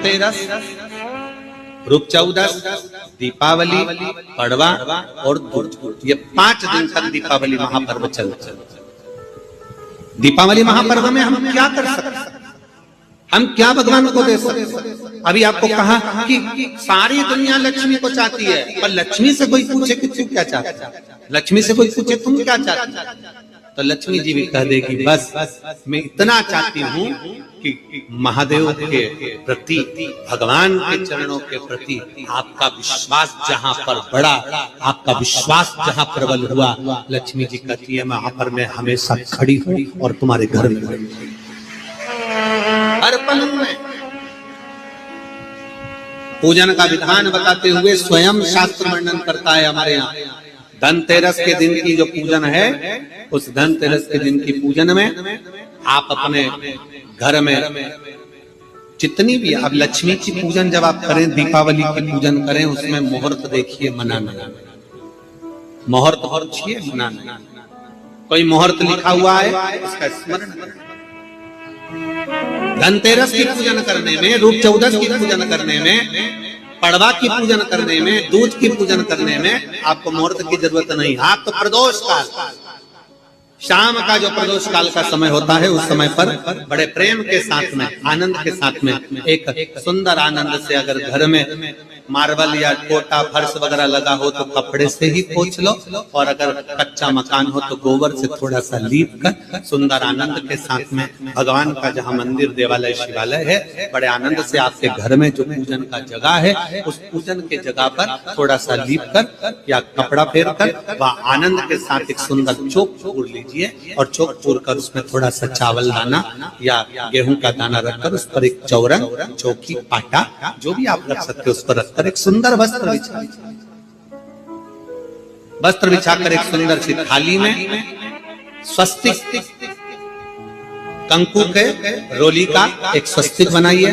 धनतेरस, रूप चौदस, दीपावली, पड़वा और दूज, ये 5 दिन तक दीपावली महापर्व चलता है। दीपावली महापर्व में हम क्या कर सकते हैं, हम क्या भगवान को दे सकते हैं? अभी आपको कहा कि सारी दुनिया लक्ष्मी को चाहती है, पर लक्ष्मी से कोई पूछे कि तू क्या चाहता है, लक्ष्मी से कोई पूछे तुम क्या चाहते हो, तो लक्ष्मी जी भी कह देगी बस मैं इतना चाहती हूँ कि महादेव के प्रति, भगवान के चरणों के प्रति आपका विश्वास जहाँ पर बढ़ा, आपका विश्वास जहाँ प्रबल हुआ, लक्ष्मी जी कहती है वहां पर मैं हमेशा खड़ी हूँ और तुम्हारे घर में हर पल में। पूजन का विधान बताते हुए स्वयं शास्त्र वर्णन करता है हमारे यहाँ। धनतेरस के दिन की जो पूजन है, उस धनतेरस के दिन की पूजन में आप अपने घर में जितनी भी, अब लक्ष्मी की पूजन जब आप करें, दीपावली की पूजन करें, उसमें मुहूर्त देखिए, मनाना, मुहूर्त पूछिए, मनाना। कोई मुहूर्त लिखा हुआ है उसका स्मरण करें। धनतेरस की पूजन करने में, रूप चौदस की पूजन करने में, पड़वा की पूजन करने में, दूज की पूजन करने में आपको मुहूर्त की जरूरत नहीं। आप तो प्रदोष काल, शाम का जो प्रदोष काल का समय होता है, उस समय पर बड़े प्रेम के साथ में, आनंद के साथ में, एक सुंदर आनंद से, अगर घर में मार्बल या कोटा फर्श वगैरह लगा हो तो कपड़े से ही पोंछ लो, और अगर कच्चा मकान हो तो गोबर से थोड़ा सा लीप कर सुंदर आनंद के साथ में, भगवान का जहाँ मंदिर, देवालय, शिवालय है, बड़े आनंद से आपके घर में जो पूजन का जगह है, उस पूजन के जगह पर थोड़ा सा लीप कर या कपड़ा फेर कर वह आनंद के साथ एक सुंदर चौक पूर लीजिए, और चौक पूर कर उसमें थोड़ा सा चावल दाना या गेहूं का दाना रखकर उस पर एक चौरंग, चौकी, पाटा, जो भी आप रख सकते हो उस पर रखकर एक सुंदर वस्त्र बिछाकर एक सुंदर सी थाली में स्वस्तिक, कंकु के रोली का एक स्वस्तिक बनाइए,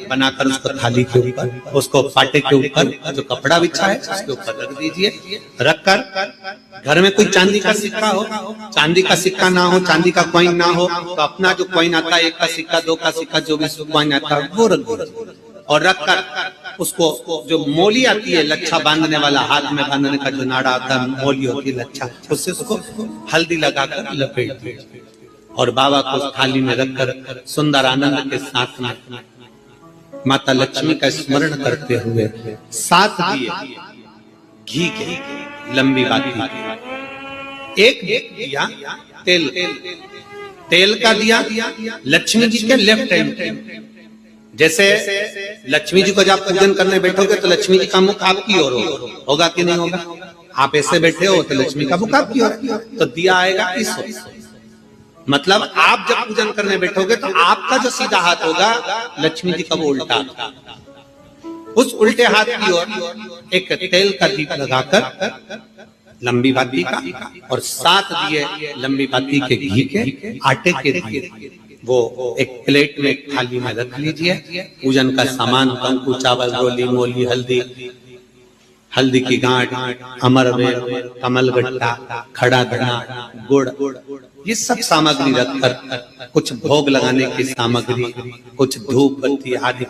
बनाकर उसको थाली के ऊपर, उसको पाटे के ऊपर जो कपड़ा बिछा है उसके ऊपर रख दीजिए। रखकर घर में कोई चांदी का सिक्का हो, चांदी का सिक्का ना हो, चांदी का कॉइन ना हो, तो अपना जो कॉइन आता है, 1 का सिक्का, 2 का सिक्का, जो भी कॉइन आता है वो रख दीजिए। और रखकर उसको, जो मोली आती है लच्छा बांधने वाला, हाथ में बांधने का जो नाड़ा आता है, मोली होती है लच्छा, उससे उसको हल्दी लगाकर लपेट दीजिए और बाबा को थाली में रखकर सुंदर आनंद के साथ में माता लक्ष्मी का स्मरण करते हुए 7 दिए घी के, लंबी बाती, एक दिया तेल का दिया लक्ष्मी जी के लेफ्ट हैंड। जैसे लक्ष्मी जी को जब पूजन करने बैठोगे तो लक्ष्मी जी का मुख आपकी ओर होगा कि नहीं होगा? आप ऐसे बैठे हो तो लक्ष्मी का मुख आपकी ओर, तो दिया आएगा इस ओर। मतलब आप जब पूजन करने बैठोगे तो आपका जो सीधा हाथ होगा, लक्ष्मी जी का वो उल्टा, उस उल्टे हाथ की ओर एक तेल का दीप लगाकर लंबी बाती का, और 7 दिए लंबी बाती के घी के, आटे के दिए, वो एक प्लेट में, एक थाली में रख लीजिए। पूजन का सामान, कंकु, चावल, रोली, मोली, हल्दी की गांठ, अमरवेल, कमलगट्टा, खड़ा धना, गुड़, ये सब सामग्री रखकर, कुछ भोग लगाने की सामग्री, कुछ धूप बत्ती आदि,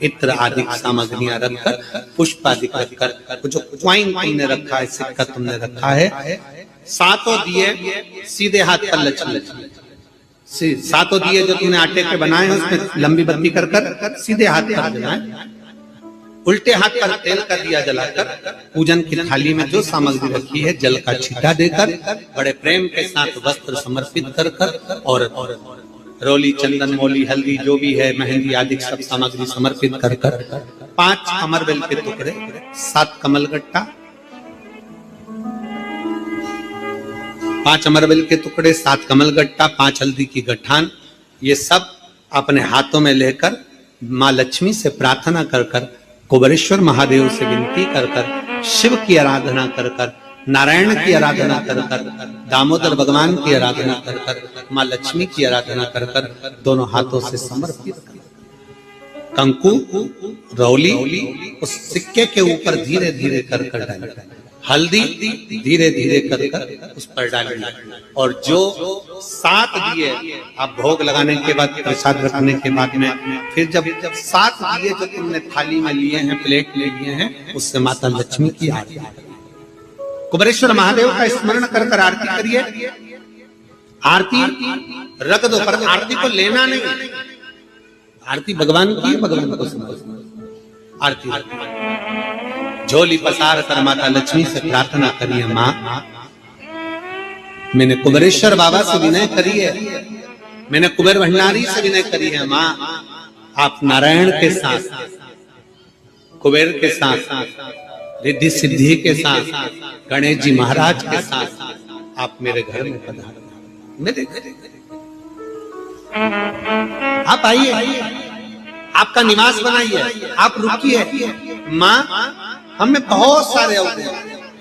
इत्र आदि सामग्रियां रखकर, पुष्प आदि रखकर, जो कॉइन तुमने रखा है, सिक्का तुमने रखा है, 7 दिए सीधे हाथ पर लक्ष्मी, 7 दिए जो तुमने आटे के बनाए हैं उसमें लंबी बत्ती कर सीधे हाथ पर जलाएं। उल्टे हाथ पर तेल का दिया जलाकर पूजन की थाली में जो सामग्री रखी है जल का छींटा देकर, बड़े प्रेम के साथ वस्त्र समर्पित कर और रोली, चंदन, मोली, हल्दी जो भी है, मेहंदी आदि सब सामग्री समर्पित कर 5 अमरवेल के टुकड़े, 7 कमलगट्टा, 5 अमरवेल के टुकड़े, 7 कमलगट्टा, 5 हल्दी की गठान, ये सब अपने हाथों में लेकर माँ लक्ष्मी से प्रार्थना कर कुबेरेश्वर महादेव से विनती कर शिव की आराधना कर नारायण की आराधना कर दामोदर भगवान की आराधना कर माँ लक्ष्मी की आराधना कर दोनों हाथों से समर्पित कर कंकु रौली उस सिक्के के ऊपर धीरे धीरे कर डाली, हल्दी धीरे धीरे कर उस पर डाली, और जो 7 दिए आप भोग लगाने के बाद, प्रसाद रखने के बाद में, फिर जब 7 दिए जो तुमने थाली में लिए हैं, प्लेट में लिए हैं, उससे माता लक्ष्मी की आरती, कुबेरेश्वर महादेव का स्मरण कर कर आरती करिए। आरती रख दो, पर आरती को लेना नहीं, आरती भगवान की, भगवान को समझो। आरती झोली पसार कर माता लक्ष्मी से प्रार्थना करिए, माँ मैंने कुबेरेश्वर बाबा से विनय करी है, मैंने कुबेर भंडारी से विनय करी है, माँ आप नारायण के साथ, कुबेर के साथ, रिद्धि सिद्धि के साथ, गणेश जी महाराज के साथ आप मेरे घर में पधारो, मेरे घर आप आइए, आपका निवास बनाइए, आप रुकिए। माँ हमें बहुत सारे अवगुण,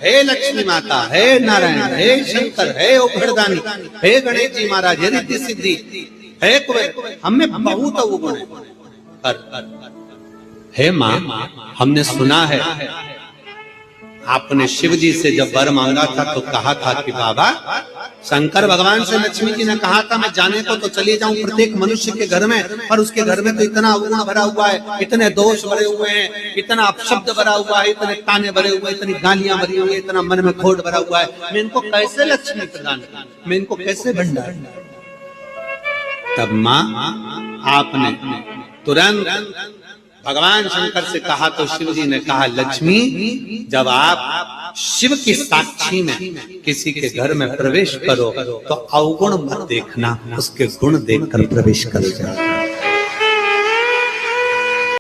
हे लक्ष्मी माता, हे नारायण, हे शंकर, हे उभरदानी, हे गणेश जी महाराज, हे रिद्धि सिद्धि, हे कुबेर, हमें बहुत अवगुण है, पर हे माँ हमने सुना है आपने शिव जी से जब वर मांगा था तो कहा था कि बाबा, शंकर भगवान से लक्ष्मी जी ने कहा था मैं जाने को तो चले जाऊं प्रत्येक मनुष्य के घर में, पर उसके घर में तो इतना अवगुण भरा हुआ है, इतने दोष भरे हुए हैं, इतना अपशब्द भरा हुआ है, इतने ताने भरे हुए, इतनी गालियां भरी हुई, इतना मन में खोट भरा हुआ है, मैं इनको कैसे लक्ष्मी प्रदान करूं, मैं इनको कैसे भंडार। तब माँ आपने तुरंत भगवान शंकर से कहा तो शिव जी ने कहा, लक्ष्मी जब आप शिव की साक्षी में किसी के घर में प्रवेश करो तो अवगुण मत देखना, उसके गुण देखकर प्रवेश करो।